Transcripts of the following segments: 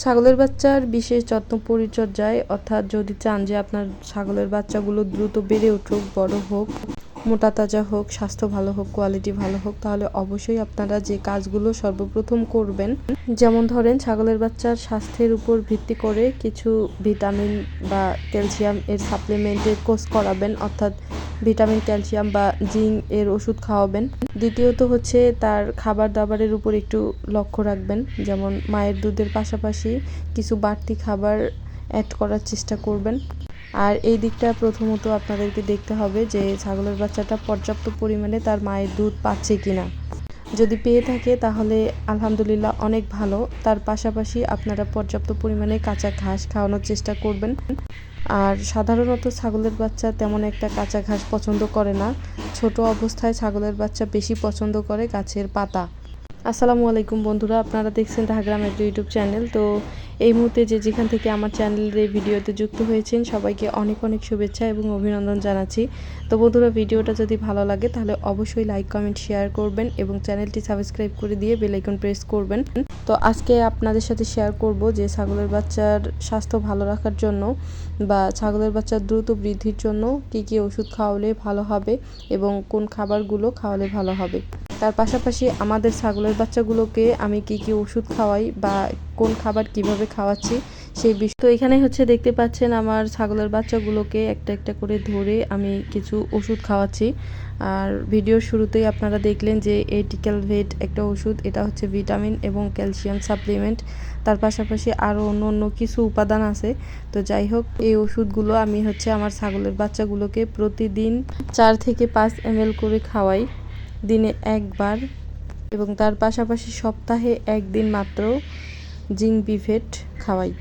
ছাগলের বাচ্চার বিশেষ যত্ন পরিচর্যায় অর্থাৎ যদি চান যে আপনার ছাগলের বাচ্চাগুলো দ্রুত বেড়ে উঠুক, বড় হোক, মোটা তাজা হোক, স্বাস্থ্য ভালো হোক, কোয়ালিটি ভালো হোক, তাহলে অবশ্যই আপনারা যে কাজগুলো সর্বপ্রথম করবেন, যেমন ধরেন ছাগলের বাচ্চার স্বাস্থ্যের উপর ভিত্তি করে কিছু ভিটামিন বা ক্যালসিয়াম এর সাপ্লিমেন্টের কোর্স করাবেন, অর্থাৎ ভিটামিন, ক্যালসিয়াম বা জিঙ্ক এর ওষুধ খাওয়াবেন। দ্বিতীয়ত হচ্ছে তার খাবার দাবারের উপর একটু লক্ষ্য রাখবেন, যেমন মায়ের দুধের পাশাপাশি কিছু বাড়তি খাবার অ্যাড করার চেষ্টা করবেন। আর এই দিকটা প্রথমত আপনাদেরকে দেখতে হবে যে ছাগলের বাচ্চাটা পর্যাপ্ত পরিমাণে তার মায়ের দুধ পাচ্ছে কিনা। যদি পেয়ে থাকে তাহলে আলহামদুলিল্লাহ অনেক ভালো। তার পাশাপাশি আপনারা পর্যাপ্ত পরিমাণে কাঁচা ঘাস খাওয়ানোর চেষ্টা করবেন। আর সাধারণত ছাগলের বাচ্চা তেমন একটা কাঁচা ঘাস পছন্দ করে না। ছোট অবস্থায় ছাগলের বাচ্চা বেশি পছন্দ করে গাছের পাতা। আসসালামু আলাইকুম বন্ধুরা, আপনারা দেখছেন ধাগ্রাম একটা ইউটিউব চ্যানেল। তো এই মুহূর্তে যেখান থেকে আমার চ্যানেলের এই ভিডিওতে যুক্ত হয়েছেন সবাইকে অনেক অনেক শুভেচ্ছা এবং অভিনন্দন জানাচ্ছি। তো বন্ধুরা, ভিডিওটা যদি ভালো লাগে তাহলে অবশ্যই লাইক, কমেন্ট, শেয়ার করবেন এবং চ্যানেলটি সাবস্ক্রাইব করে দিয়ে বেল আইকন প্রেস করবেন। তো আজকে আপনাদের সাথে শেয়ার করব যে ছাগলের বাচ্চার স্বাস্থ্য ভালো রাখার জন্য বা ছাগলের বাচ্চার দ্রুত বৃদ্ধির জন্য কী কী ওষুধ খাওয়ালে ভালো হবে এবং কোন খাবারগুলো খাওয়ালে ভালো হবে। তার পাশাপাশি আমাদের ছাগলের বাচ্চাগুলোকে আমি কী কী ওষুধ খাওয়াই বা কোন খাবার কিভাবে খাওয়াচ্ছি সেই বিষয়। তো এখানে হচ্ছে দেখতে পাচ্ছেন আমার ছাগলের বাচ্চাগুলোকে একটা একটা করে ধরে আমি কিছু ওষুধ খাওয়াচ্ছি। আর ভিডিওর শুরুতেই আপনারা দেখলেন যে এটিক্যাল ভেট একটা ওষুধ, এটা হচ্ছে ভিটামিন এবং ক্যালসিয়াম সাপ্লিমেন্ট। তার পাশাপাশি আরও অন্য অন্য কিছু উপাদান আছে। তো যাই হোক, এই ওষুধগুলো আমি হচ্ছে আমার ছাগলের বাচ্চাগুলোকে প্রতিদিন 4 থেকে 5 ml করে খাওয়াই, দিনে একবার। এবং তার পাশাপাশি সপ্তাহে একদিন মাত্র জিঙ্ক বিভেট খাওয়াই।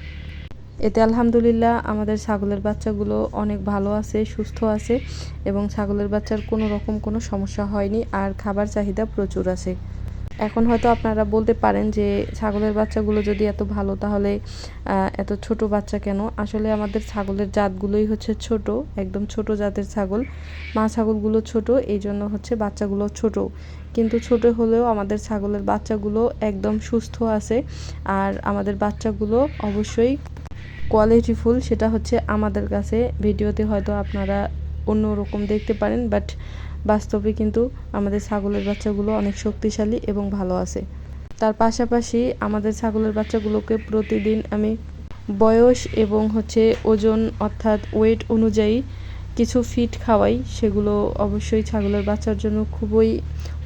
এতে আলহামদুলিল্লাহ আমাদের ছাগলের বাচ্চাগুলো অনেক ভালো আছে, সুস্থ আছে এবং ছাগলের বাচ্চার কোনো রকম কোনো সমস্যা হয়নি। আর খাবার চাহিদা প্রচুর আছে। এখন হয়তো আপনারা বলতে পারেন যে ছাগলের বাচ্চাগুলো যদি এত ভালো তাহলে এত ছোট বাচ্চা কেন। আসলে আমাদের ছাগলের জাতগুলোই হচ্ছে ছোট, একদম ছোট জাতের ছাগল। মা ছাগলগুলো ছোট, এই জন্য হচ্ছে বাচ্চাগুলো ছোট। কিন্তু ছোট হলেও আমাদের ছাগলের বাচ্চাগুলো একদম সুস্থ আছে। আর আমাদের বাচ্চাগুলো অবশ্যই কোয়ালিটিফুল, সেটা হচ্ছে আমাদের কাছে ভিডিওতে হয়তো আপনারা অন্য রকম দেখতে পারেন, বাট বাস্তবে কিন্তু আমাদের ছাগলের বাচ্চাগুলো অনেক শক্তিশালী এবং ভালো আছে। তার পাশাপাশি আমাদের ছাগলের বাচ্চাগুলোকে প্রতিদিন আমি বয়স এবং হচ্ছে ওজন অর্থাৎ ওয়েট অনুযায়ী কিছু ফিড খাওয়াই। সেগুলো অবশ্যই ছাগলের বাচ্চার জন্য খুবই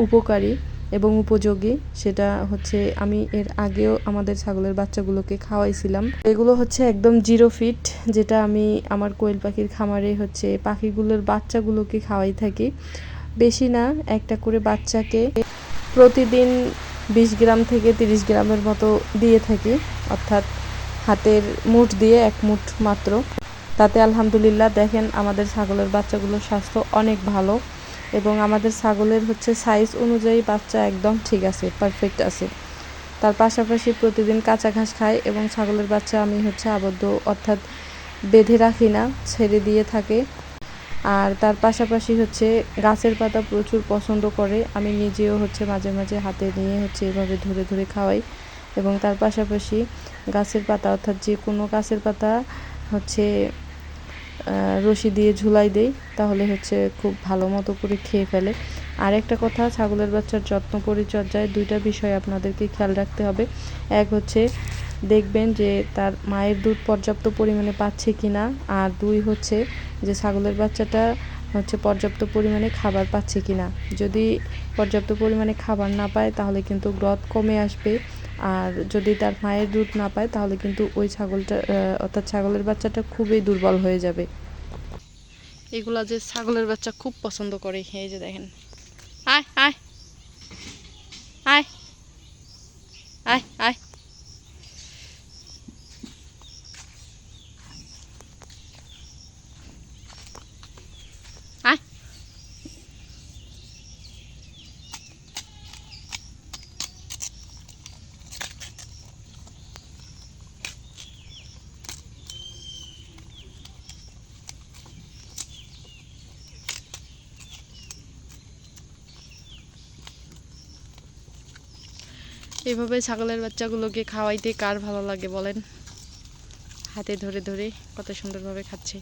উপকারী এবং উপযোগী। সেটা হচ্ছে আমি এর আগেও আমাদের ছাগলের বাচ্চাগুলোকে খাওয়াইছিলাম। এগুলো হচ্ছে একদম 0 ফিট, যেটা আমি আমার কোয়েল পাখির খামারে হচ্ছে পাখিগুলোর বাচ্চাগুলোকে খাওয়াই থাকি। বেশি না, একটা করে বাচ্চাকে প্রতিদিন 20 গ্রাম থেকে 30 গ্রামের মতো দিয়ে থাকি, অর্থাৎ হাতের মুঠ দিয়ে 1 মুঠ মাত্র। তাতে আলহামদুলিল্লাহ দেখেন আমাদের ছাগলের বাচ্চাগুলোর স্বাস্থ্য অনেক ভালো এবং আমাদের ছাগলের হচ্ছে সাইজ অনুযায়ী বাচ্চা একদম ঠিক আছে, পারফেক্ট আছে। তার পাশাপাশি প্রতিদিন কাঁচা ঘাস খায় এবং ছাগলের বাচ্চা আমি হচ্ছে আবদ্ধ অর্থাৎ বেঁধে রাখি না, ছেড়ে দিয়ে থাকে। আর তার পাশাপাশি হচ্ছে গাছের পাতা প্রচুর পছন্দ করে। আমি নিজেও হচ্ছে মাঝে মাঝে হাতে নিয়ে হচ্ছে এভাবে ধরে ধরে খাওয়াই এবং তার পাশাপাশি গাছের পাতা অর্থাৎ যে কোনো গাছের পাতা হচ্ছে রশি দিয়ে ঝুলাই দেই, তাহলে হচ্ছে খুব ভালো মতো করে খেয়ে ফেলে। আর একটা কথা, ছাগলের বাচ্চার যত্ন পরিচর্যায় 2টা বিষয় আপনাদেরকে খেয়াল রাখতে হবে। এক হচ্ছে দেখবেন যে তার মায়ের দুধ পর্যাপ্ত পরিমাণে পাচ্ছে কিনা, আর 2 হচ্ছে যে ছাগলের বাচ্চাটা হচ্ছে পর্যাপ্ত পরিমাণে খাবার পাচ্ছে কিনা। যদি পর্যাপ্ত পরিমাণে খাবার না পায় তাহলে কিন্তু গ্রোথ কমে আসবে। আর যদি তার মায়ের দুধ না পায় তাহলে কিন্তু ওই ছাগলটা অর্থাৎ ছাগলের বাচ্চাটা খুবই দুর্বল হয়ে যাবে। এগুলা যে ছাগলের বাচ্চা খুব পছন্দ করে, এই যে দেখেন, আয় আয় আয় আয় আয়। এভাবে ছাগলের বাচ্চাগুলোকে খাওয়াইতে কার ভালো লাগে বলেন? হাতে ধরে ধরে কত সুন্দরভাবে খাচ্ছে।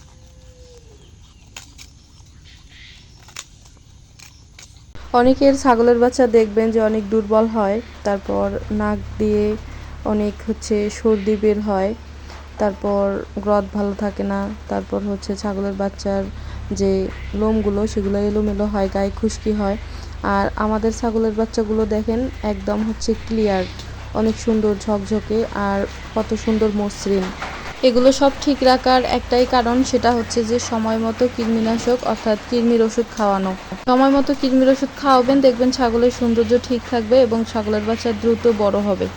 অনেকের ছাগলের বাচ্চা দেখবেন যে অনেক দুর্বল হয়, তারপর নাক দিয়ে অনেক সর্দি বের হয়, তারপর গ্রোথ ভালো থাকে না, তারপর ছাগলের বাচ্চার যে লোমগুলো সেগুলো এলোমেলো হয়, গায়ে খুশকি হয়। আর আমাদের ছাগলের বাচ্চাগুলো দেখেন একদম ক্লিয়ার, অনেক সুন্দর ঝকঝকে আর কত সুন্দর মসৃণ। এগুলো সব ঠিক রাখার একটাই কারণ, সেটা যে সময় মতো কৃমিনাশক অর্থাৎ কৃমির ওষুধ খাওয়ানো। সময় মতো কৃমির ওষুধ খাওয়াবেন, দেখবেন ছাগলের সৌন্দর্য ঠিক থাকবে এবং ছাগলের বাচ্চা দ্রুত বড় হবে।